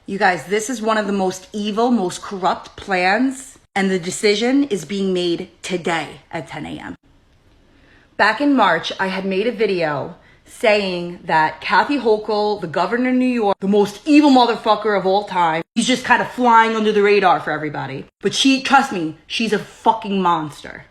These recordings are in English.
You guys, this is one of the most evil, most corrupt plans, and the decision is being made today at 10 a.m. Back in March, I had made a video saying that Kathy Hochul, the governor of New York, the most evil motherfucker of all time, he's just kind of flying under the radar for everybody. But trust me, she's a fucking monster.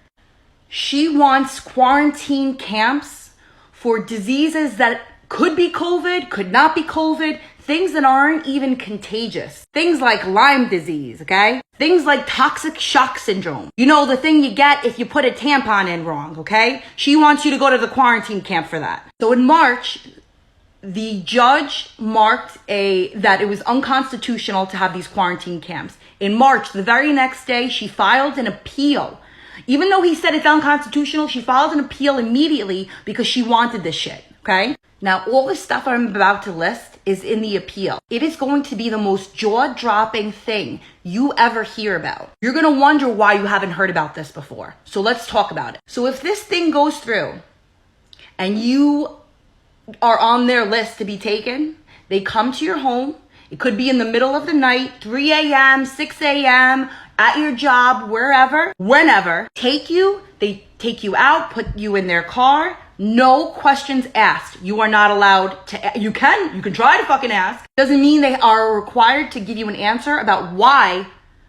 She wants quarantine camps for diseases that could be COVID, could not be COVID, things that aren't even contagious. Things like Lyme disease, okay? Things like toxic shock syndrome. You know, the thing you get if you put a tampon in wrong, okay? She wants you to go to the quarantine camp for that. So in March, the judge marked that it was unconstitutional to have these quarantine camps. In March, the very next day, she filed an appeal. Even though he said it's unconstitutional, she filed an appeal immediately because she wanted this shit, okay? Now, all the stuff I'm about to list is in the appeal. It is going to be the most jaw-dropping thing you ever hear about. You're going to wonder why you haven't heard about this before. So let's talk about it. So if this thing goes through and you are on their list to be taken, they come to your home. It could be in the middle of the night, 3 a.m., 6 a.m., at your job, wherever, whenever. They take you out, put you in their car. No questions asked. You are not allowed to, you can try to fucking ask. Doesn't mean they are required to give you an answer about why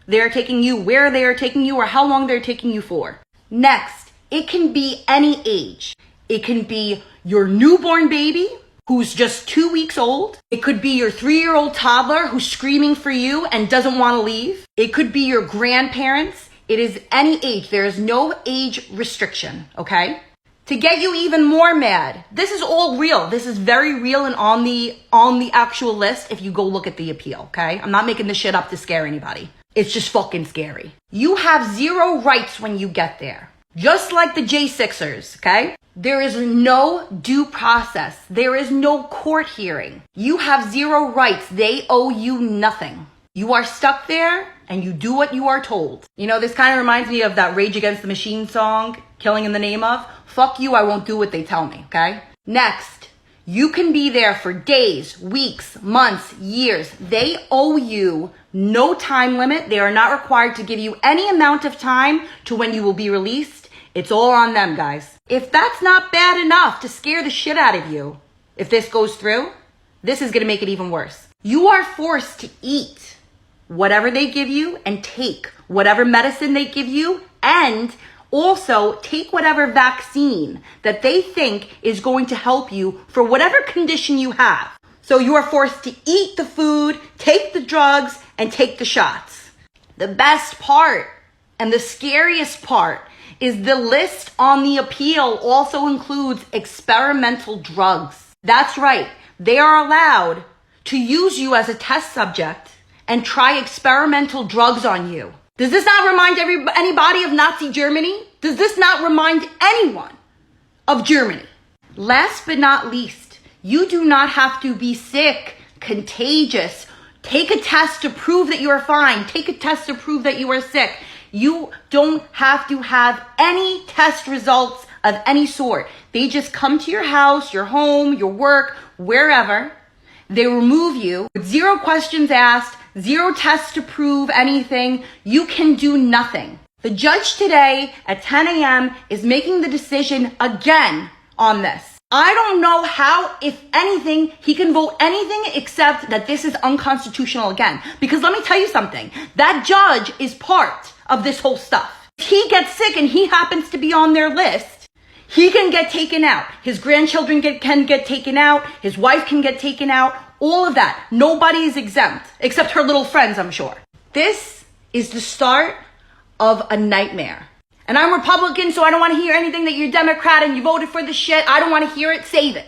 they're taking you, where they are taking you, or how long they're taking you for. Next, it can be any age. It can be your newborn baby who's just 2 weeks old. It could be your 3-year-old toddler who's screaming for you and doesn't want to leave. It could be your grandparents. It is any age. There is no age restriction, okay? To get you even more mad, this is all real. This is very real and on the actual list if you go look at the appeal, okay? I'm not making this shit up to scare anybody. It's just fucking scary. You have zero rights when you get there. Just like the J6ers, okay? There is no due process. There is no court hearing. You have zero rights. They owe you nothing. You are stuck there and you do what you are told. You know, this kind of reminds me of that Rage Against the Machine song, Killing in the Name of. Fuck you, I won't do what they tell me, okay? Next, you can be there for days, weeks, months, years. They owe you no time limit. They are not required to give you any amount of time to when you will be released. It's all on them, guys. If that's not bad enough to scare the shit out of you, if this goes through, this is gonna make it even worse. You are forced to eat whatever they give you and take whatever medicine they give you, and also take whatever vaccine that they think is going to help you for whatever condition you have. So you are forced to eat the food, take the drugs, and take the shots. The best part and the scariest part is the list on the appeal also includes experimental drugs. That's right. They are allowed to use you as a test subject and try experimental drugs on you. Does this not remind anybody of Nazi Germany? Does this not remind anyone of Germany? Last but not least, you do not have to be sick, contagious. Take a test to prove that you are fine. Take a test to prove that you are sick. You don't have to have any test results of any sort. They just come to your house, your home, your work, wherever. They remove you with zero questions asked, zero tests to prove anything. You can do nothing. The judge today at 10 a.m. is making the decision again on this. I don't know how, if anything, he can vote anything except that this is unconstitutional again. Because let me tell you something. That judge is part of this whole stuff. If he gets sick and he happens to be on their list, he can get taken out. His grandchildren can get taken out. His wife can get taken out. All of that. Nobody is exempt, except her little friends, I'm sure. This is the start of a nightmare. And I'm Republican, so I don't want to hear anything that you're Democrat and you voted for this shit. I don't want to hear it. Save it.